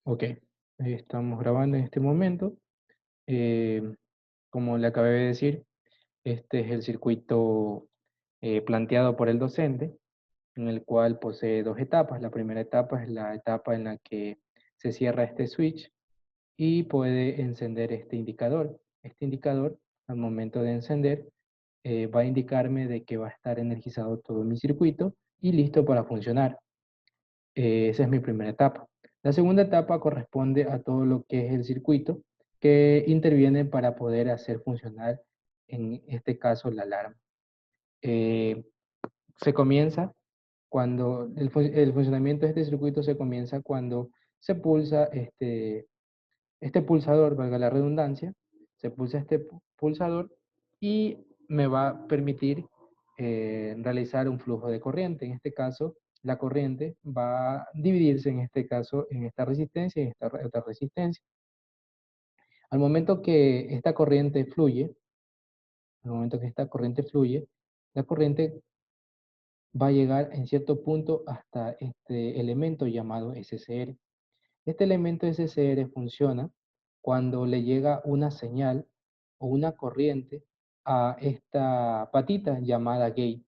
Ok, estamos grabando en este momento. Eh, Como le acabé de decir, este es el circuito planteado por el docente, en el cual posee dos etapas. La primera etapa es la etapa en la que se cierra este switch y puede encender este indicador. Este indicador, al momento de encender, va a indicarme de que va a estar energizado todo mi circuito y listo para funcionar. Esa es mi primera etapa. La segunda etapa corresponde a todo lo que es el circuito que interviene para poder hacer funcionar, en este caso, la alarma. Eh, Se comienza cuando el funcionamiento de este circuito se comienza cuando se pulsa este pulsador, valga la redundancia, se pulsa este pulsador y me va a permitir realizar un flujo de corriente. En este caso, la corriente va a dividirse en este caso en esta resistencia y en esta otra resistencia. Al momento que esta corriente fluye, al momento que esta corriente fluye, la corriente va a llegar en cierto punto hasta este elemento llamado SCR. Este elemento SCR funciona cuando le llega una señal o una corriente a esta patita llamada gate.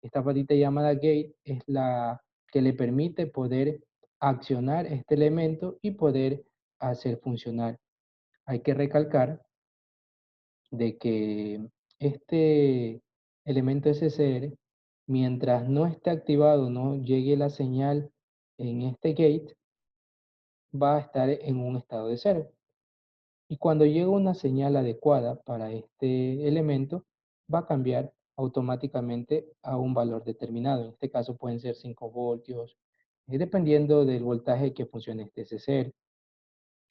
Esta patita llamada gate es la que le permite poder accionar este elemento y poder hacer funcionar. Hay que recalcar de que este elemento SCR, mientras no esté activado, no llegue la señal en este gate, va a estar en un estado de cero. Y cuando llega una señal adecuada para este elemento, va a cambiar automáticamente a un valor determinado. En este caso pueden ser 5 voltios, dependiendo del voltaje que funcione este SCR.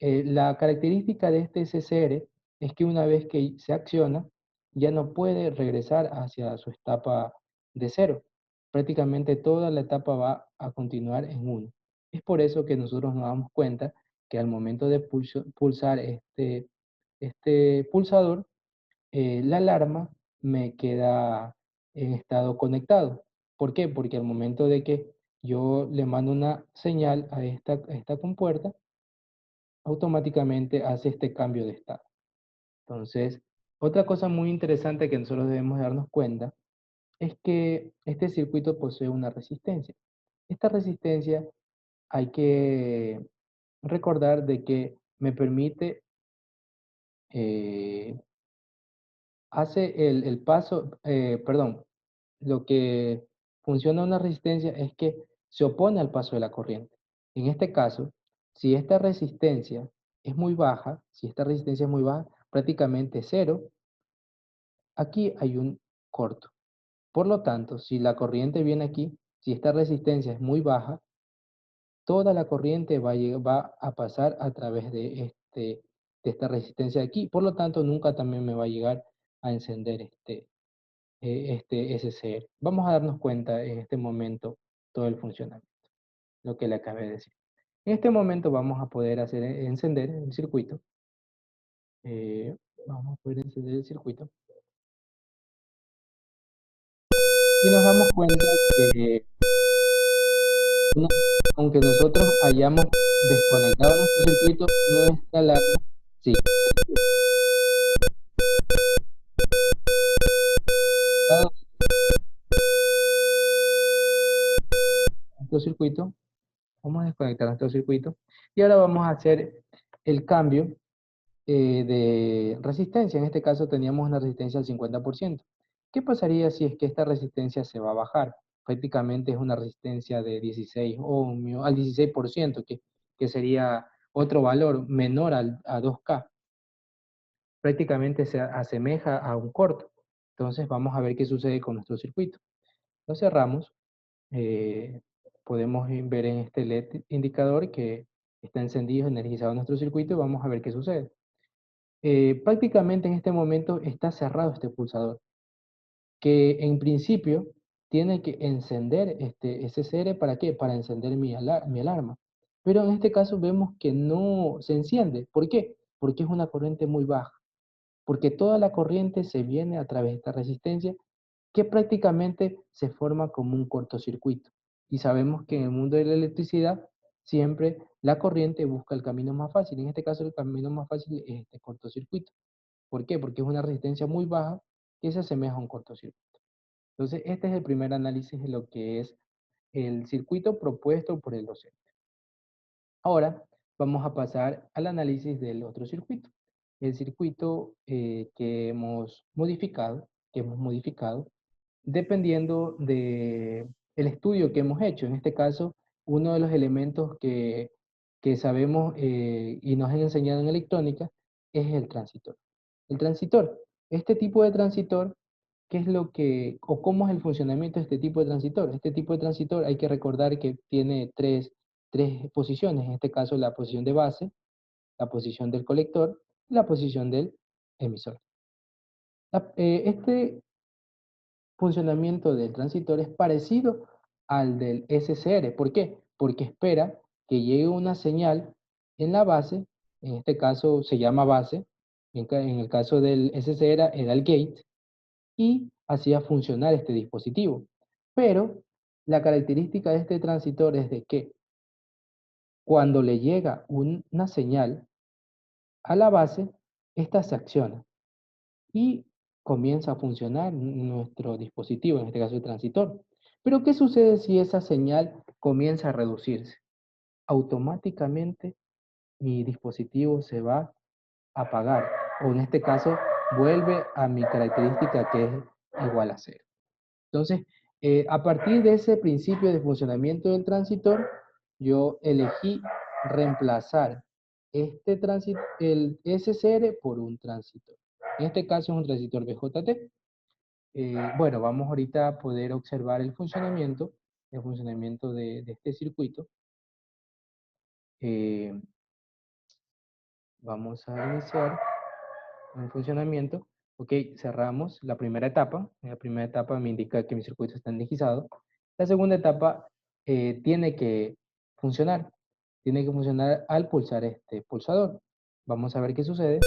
La característica de este SCR es que una vez que se acciona, ya no puede regresar hacia su etapa de cero. Prácticamente toda la etapa va a continuar en uno. Es por eso que nosotros nos damos cuenta que al momento de pulsar este pulsador, la alarma me queda en estado conectado. ¿Por qué? Porque al momento de que yo le mando una señal a esta compuerta, automáticamente hace este cambio de estado. Entonces, otra cosa muy interesante que nosotros debemos darnos cuenta es que este circuito posee una resistencia. Esta resistencia hay que recordar de que me permite, eh, hace el paso, perdón, lo que funciona una resistencia es que se opone al paso de la corriente. En este caso, si esta resistencia es muy baja, si esta resistencia es muy baja, prácticamente cero, aquí hay un corto. Por lo tanto, si la corriente viene aquí, si esta resistencia es muy baja, toda la corriente va a pasar a través de esta resistencia de aquí. Por lo tanto, nunca también me va a llegar a encender este SCR. Vamos a darnos cuenta en este momento todo el funcionamiento, lo que le acabé de decir. En este momento vamos a poder hacer encender el circuito. eh, Vamos a poder encender el circuito y nos damos cuenta que no- aunque nosotros hayamos desconectado nuestro circuito, nuestra alarma sigue conectada a nuestro circuito. Vamos a desconectar nuestro circuito y ahora vamos a hacer el cambio de resistencia. En este caso teníamos una resistencia al 50%. ¿Qué pasaría si es que esta resistencia se va a bajar? Prácticamente es una resistencia de 16 ohmios, al 16%, que sería otro valor menor a 2K. Prácticamente se asemeja a un corto. Entonces vamos a ver qué sucede con nuestro circuito. Lo cerramos. eh, Podemos ver en este LED indicador que está encendido, energizado nuestro circuito y vamos a ver qué sucede. Prácticamente en este momento está cerrado este pulsador, que en principio tiene que encender este SCR. ¿Para qué? Para encender mi alarma. Pero en este caso vemos que no se enciende. ¿Por qué? Porque es una corriente muy baja, porque toda la corriente se viene a través de esta resistencia que prácticamente se forma como un cortocircuito. Y sabemos que en el mundo de la electricidad siempre la corriente busca el camino más fácil. En este caso, el camino más fácil es este cortocircuito. ¿Por qué? Porque es una resistencia muy baja que se asemeja a un cortocircuito. Entonces, este es el primer análisis de lo que es el circuito propuesto por el docente. Ahora vamos a pasar al análisis del otro circuito. El circuito que hemos modificado dependiendo de el estudio que hemos hecho. En este caso, uno de los elementos que sabemos y nos han enseñado en electrónica es el transitor. El transitor, este tipo de transitor, ¿qué es lo que, o cómo es el funcionamiento de este tipo de transitor? Este tipo de transitor hay que recordar que tiene tres posiciones, en este caso la posición de base, la posición del colector y la posición del emisor. Este funcionamiento del transitor es parecido al del SCR. ¿Por qué? Porque espera que llegue una señal en la base, en este caso se llama base, en el caso del SCR era el gate, y hacía funcionar este dispositivo. Pero la característica de este transitor es de que cuando le llega una señal a la base, esta se acciona y comienza a funcionar nuestro dispositivo, en este caso el transitor. Pero ¿qué sucede si esa señal comienza a reducirse? Automáticamente mi dispositivo se va a apagar, o en este caso vuelve a mi característica que es igual a cero. Entonces, a partir de ese principio de funcionamiento del transitor, yo elegí reemplazar el SCR por un transitor. En este caso es un transitor BJT. Bueno, vamos ahorita a poder observar el funcionamiento de este circuito. Eh, Vamos a iniciar con el funcionamiento. Ok, cerramos la primera etapa. La primera etapa me indica que mi circuito está energizado. La segunda etapa tiene que funcionar. Tiene que funcionar al pulsar este pulsador. Vamos a ver qué sucede.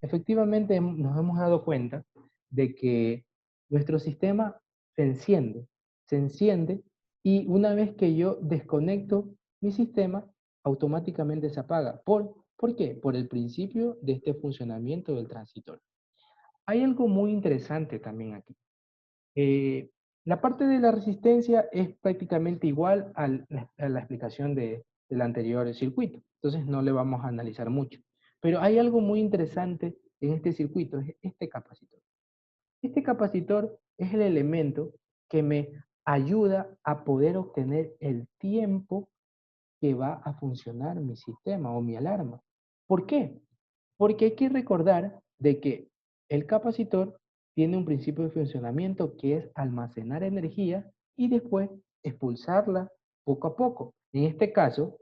Efectivamente, nos hemos dado cuenta de que nuestro sistema se enciende y una vez que yo desconecto mi sistema, automáticamente se apaga. ¿Por qué? Por el principio de este funcionamiento del transitor. Hay algo muy interesante también aquí. Eh, la parte de la resistencia es prácticamente igual a la explicación del anterior circuito, entonces no le vamos a analizar mucho. Pero hay algo muy interesante en este circuito, es este capacitor. Este capacitor es el elemento que me ayuda a poder obtener el tiempo que va a funcionar mi sistema o mi alarma. ¿Por qué? Porque hay que recordar de que el capacitor tiene un principio de funcionamiento que es almacenar energía y después expulsarla poco a poco. En este caso,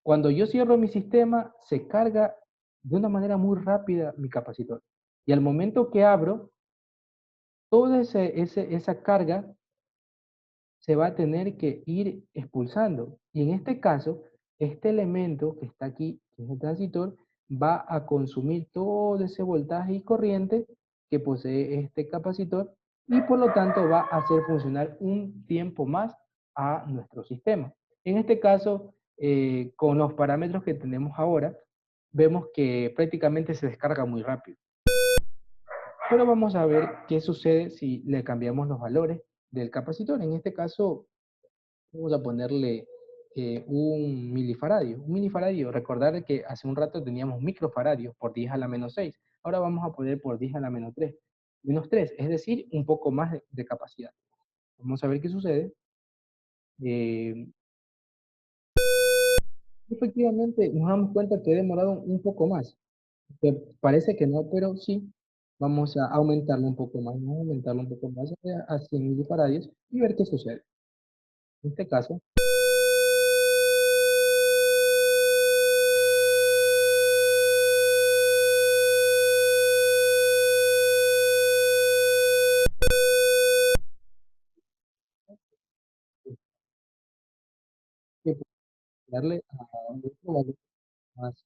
cuando yo cierro mi sistema, se carga de una manera muy rápida mi capacitor. Y al momento que abro, toda esa carga se va a tener que ir expulsando. Y en este caso, este elemento que está aquí, que es el transitor, va a consumir todo ese voltaje y corriente que posee este capacitor y por lo tanto va a hacer funcionar un tiempo más a nuestro sistema. En este caso, con los parámetros que tenemos ahora, vemos que prácticamente se descarga muy rápido. Pero vamos a ver qué sucede si le cambiamos los valores del capacitor. En este caso, vamos a ponerle un milifaradio. Un milifaradio, recordar que hace un rato teníamos microfaradios por 10 a la menos 6. Ahora vamos a poner por 10 a la menos 3. Menos 3, es decir, un poco más de capacidad. Vamos a ver qué sucede. Eh, Efectivamente, nos damos cuenta que he demorado un poco más. Que parece que no, pero sí. Vamos a aumentarlo un poco más. Vamos a aumentarlo un poco más a 100 milifaradios y ver qué sucede. En este caso, que darle a otro valor más.